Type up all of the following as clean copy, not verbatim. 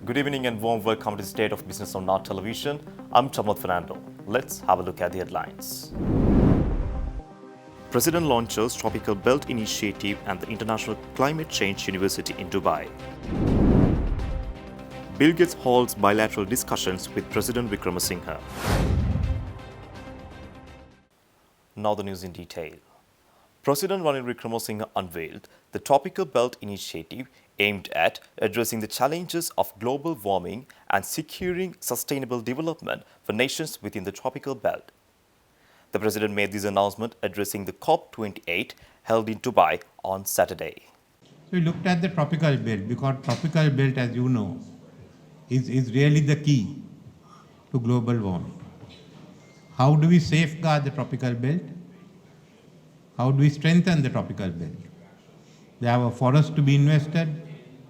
Good evening and warm welcome to the State of Business on Now Television. I'm Chamat Fernando. Let's have a look at the headlines. President launches Tropical Belt Initiative and the International Climate Change University in Dubai. Bill Gates holds bilateral discussions with President Wickremesinghe. Now the news in detail. President Ranil Wickremesinghe unveiled the Tropical Belt Initiative aimed at addressing the challenges of global warming and securing sustainable development for nations within the tropical belt. The president made this announcement addressing the COP28 held in Dubai on Saturday. We looked at the tropical belt because tropical belt, as you know, is really the key to global warming. How do we safeguard the tropical belt? How do we strengthen the tropical belt? There are forests to be invested,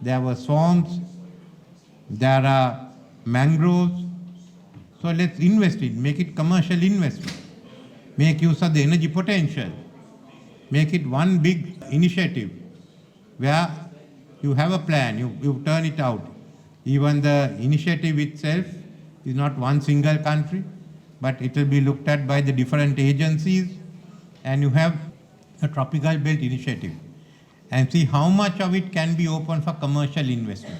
there are swamps, there are mangroves. So let's invest it, make it commercial investment, make use of the energy potential, make it one big initiative where you have a plan, you turn it out. Even the initiative itself is not one single country, but it will be looked at by the different agencies, and you have a tropical belt initiative and see how much of it can be open for commercial investment.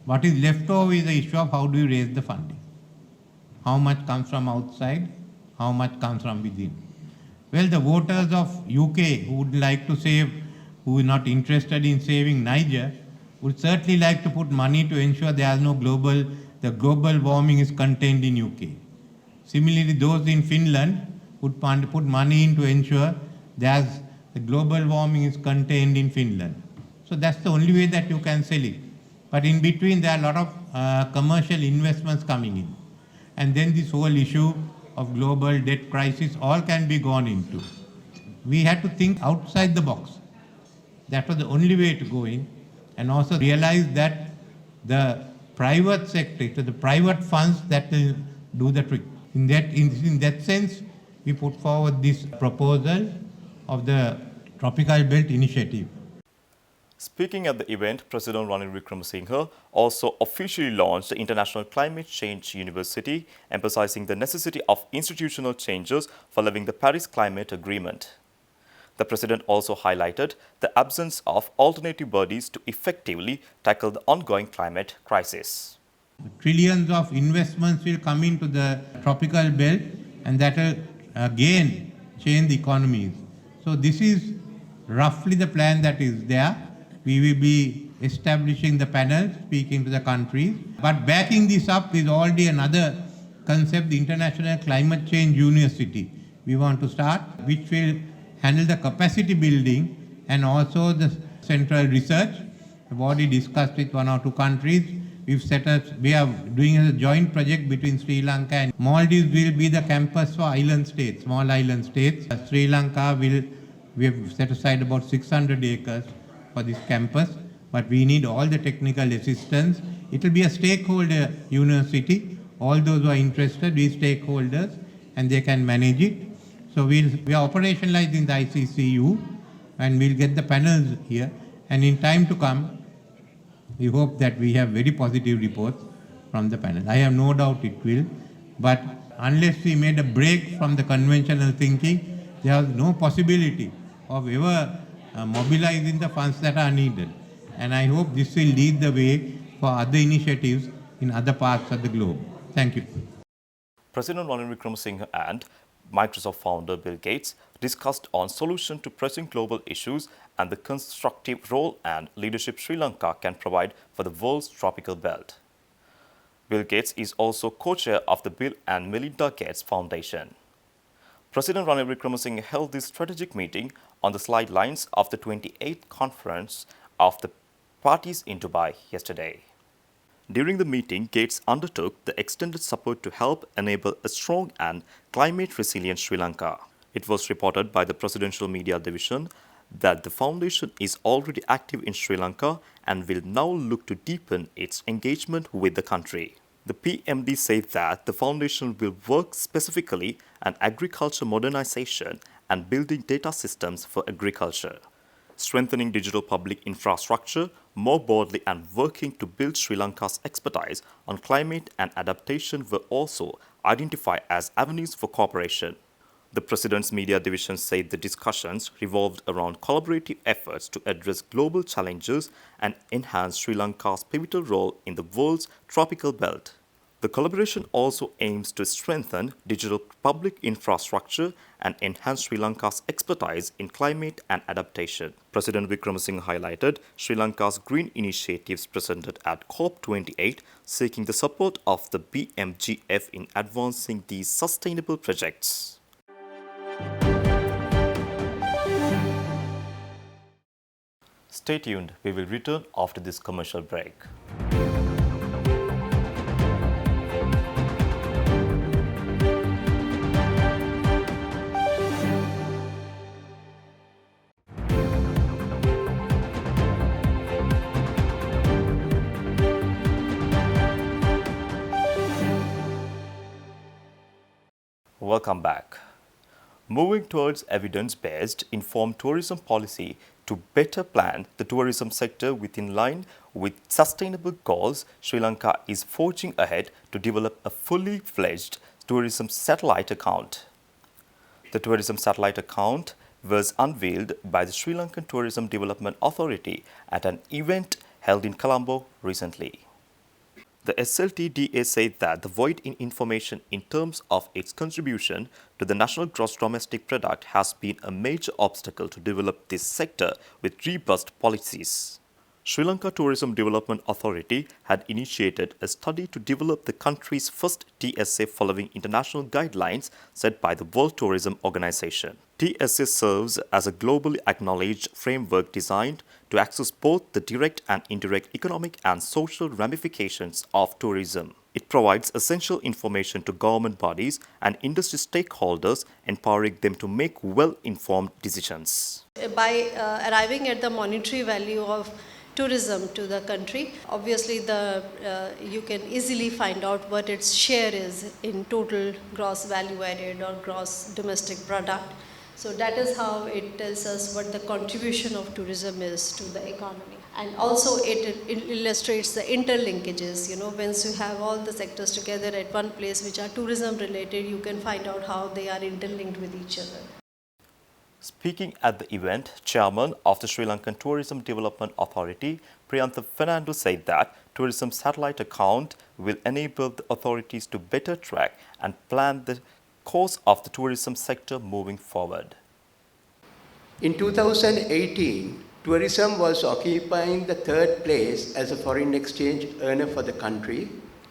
What is left over is the issue of how do you raise the funding. How much comes from outside, how much comes from within. Well, the voters of UK who would like to save, who are not interested in saving Niger, would certainly like to put money to ensure there is no the global warming is contained in UK. Similarly, those in Finland would put money in to ensure the global warming is contained in Finland. So that's the only way that you can sell it. But in between, there are a lot of commercial investments coming in. And then this whole issue of global debt crisis all can be gone into. We had to think outside the box. That was the only way to go in. And also realize that the private sector, the private funds that will do the trick. In that sense, we put forward this proposal of the Tropical Belt Initiative. Speaking at the event, President Ranil Wickremesinghe also officially launched the International Climate Change University, emphasizing the necessity of institutional changes following the Paris Climate Agreement. The president also highlighted the absence of alternative bodies to effectively tackle the ongoing climate crisis. Trillions of investments will come into the tropical belt, and that will again change the economies. So this is roughly the plan that is there. We will be establishing the panel, speaking to the countries. But backing this up is already another concept, the International Climate Change University. We want to start, which will handle the capacity building and also the central research. We've already discussed with one or two countries. We are doing a joint project between Sri Lanka and Maldives will be the campus for island states, small island states. Sri Lanka we have set aside about 600 acres for this campus, but we need all the technical assistance. It will be a stakeholder university. All those who are interested, we stakeholders, and they can manage it. So we are operationalizing the ICCU, and we'll get the panels here. And in time to come, we hope that we have very positive reports from the panel. I have no doubt it will, but unless we made a break from the conventional thinking, there is no possibility of ever mobilizing the funds that are needed. And I hope this will lead the way for other initiatives in other parts of the globe. Thank you. President Ranil Wickremesinghe and Microsoft founder Bill Gates discussed on solution to pressing global issues and the constructive role and leadership Sri Lanka can provide for the world's tropical belt. Bill Gates is also co-chair of the Bill and Melinda Gates Foundation. President Ranil Wickremesinghe held this strategic meeting on the sidelines of the 28th conference of the parties in Dubai yesterday. During the meeting, Gates undertook the extended support to help enable a strong and climate-resilient Sri Lanka. It was reported by the Presidential Media Division that the foundation is already active in Sri Lanka and will now look to deepen its engagement with the country. The PMD said that the foundation will work specifically on agriculture modernization and building data systems for agriculture, strengthening digital public infrastructure, more broadly and working to build Sri Lanka's expertise on climate and adaptation were also identified as avenues for cooperation. The President's media division said the discussions revolved around collaborative efforts to address global challenges and enhance Sri Lanka's pivotal role in the world's tropical belt. The collaboration also aims to strengthen digital public infrastructure and enhance Sri Lanka's expertise in climate and adaptation. President Wickremesinghe highlighted Sri Lanka's green initiatives presented at COP28, seeking the support of the BMGF in advancing these sustainable projects. Stay tuned, we will return after this commercial break. Welcome back. Moving towards evidence-based, informed tourism policy to better plan the tourism sector within line with sustainable goals, Sri Lanka is forging ahead to develop a fully fledged tourism satellite account. The tourism satellite account was unveiled by the Sri Lankan Tourism Development Authority at an event held in Colombo recently. The SLTDA said that the void in information in terms of its contribution to the national gross domestic product has been a major obstacle to develop this sector with robust policies. Sri Lanka Tourism Development Authority had initiated a study to develop the country's first TSA following international guidelines set by the World Tourism Organization. TSA serves as a globally acknowledged framework designed to access both the direct and indirect economic and social ramifications of tourism. It provides essential information to government bodies and industry stakeholders, empowering them to make well-informed decisions. By arriving at the monetary value of tourism to the country, obviously you can easily find out what its share is in total gross value added or gross domestic product. So that is how it tells us what the contribution of tourism is to the economy. And also it illustrates the interlinkages. Once you have all the sectors together at one place which are tourism related, you can find out how they are interlinked with each other. Speaking at the event, Chairman of the Sri Lankan Tourism Development Authority, Priyantha Fernando, said that tourism satellite account will enable the authorities to better track and plan the course of the tourism sector moving forward. In 2018, tourism was occupying the third place as a foreign exchange earner for the country,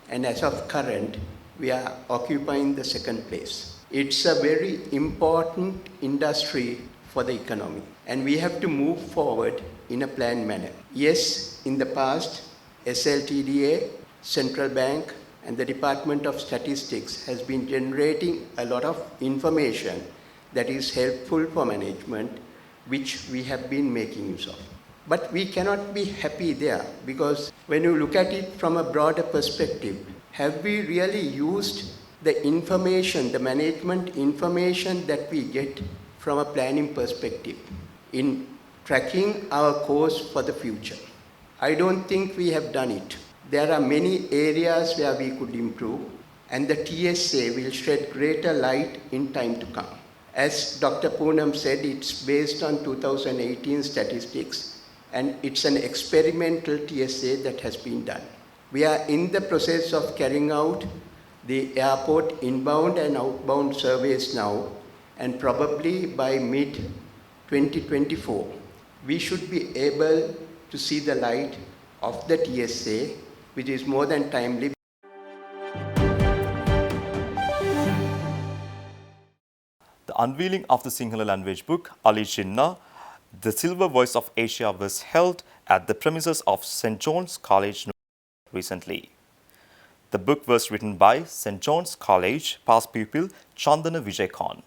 and as of current, we are occupying the second place. It's a very important industry for the economy, and we have to move forward in a planned manner. Yes, in the past, SLTDA, Central Bank, and the Department of Statistics has been generating a lot of information that is helpful for management, which we have been making use of. But we cannot be happy there, because when you look at it from a broader perspective, have we really used the information, the management information that we get from a planning perspective in tracking our course for the future? I don't think we have done it. There are many areas where we could improve, and the TSA will shed greater light in time to come. As Dr. Poonam said, it's based on 2018 statistics, and it's an experimental TSA that has been done. We are in the process of carrying out the airport inbound and outbound surveys now, and probably by mid-2024, we should be able to see the light of the TSA, which is more than timely. The unveiling of the Sinhala language book, Ali Jinnah, The Silver Voice of Asia, was held at the premises of St. John's College recently. The book was written by St. John's College past pupil Chandana Vijay Khan.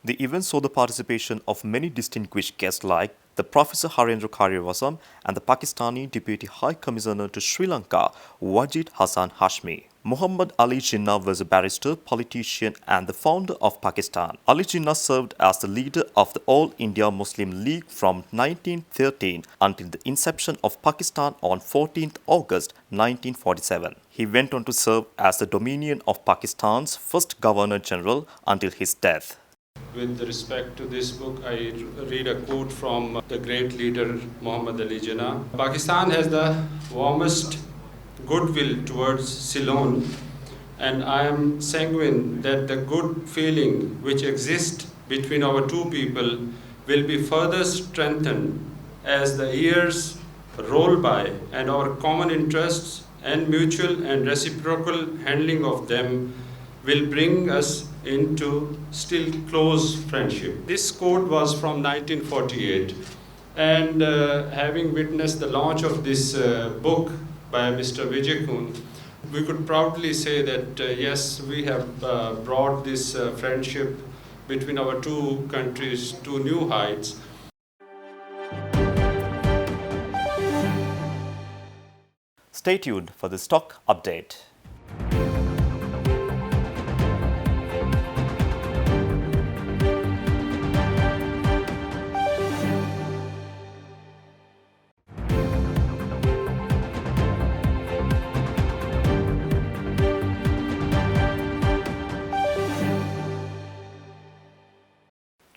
The event saw the participation of many distinguished guests like the Professor Harendra Karyavasam and the Pakistani Deputy High Commissioner to Sri Lanka, Wajid Hassan Hashmi. Muhammad Ali Jinnah was a barrister, politician and the founder of Pakistan. Ali Jinnah served as the leader of the All India Muslim League from 1913 until the inception of Pakistan on 14th August 1947. He went on to serve as the Dominion of Pakistan's first Governor General until his death. With respect to this book, I read a quote from the great leader Muhammad Ali Jinnah. Pakistan has the warmest goodwill towards Ceylon, and I am sanguine that the good feeling which exists between our two people will be further strengthened as the years roll by and our common interests and mutual and reciprocal handling of them will bring us into still close friendship. This quote was from 1948, and having witnessed the launch of this book by Mr. Vijay Kun, we could proudly say that yes, we have brought this friendship between our two countries to new heights. Stay tuned for the stock update.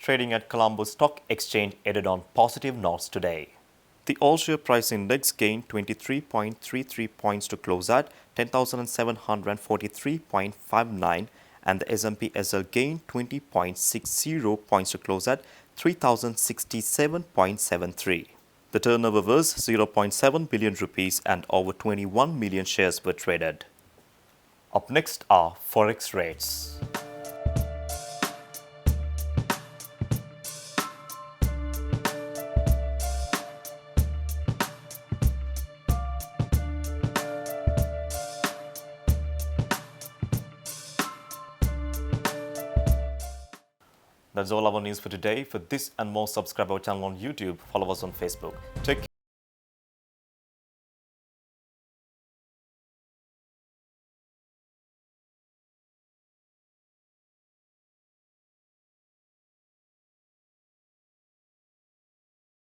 Trading at Colombo Stock Exchange ended on positive notes today. The all-share price index gained 23.33 points to close at 10,743.59 and the S&P SL gained 20.60 points to close at 3,067.73. The turnover was 0.7 billion rupees and over 21 million shares were traded. Up next are Forex rates. That's all our news for today. For this and more, subscribe our channel on YouTube. Follow us on Facebook. Take care.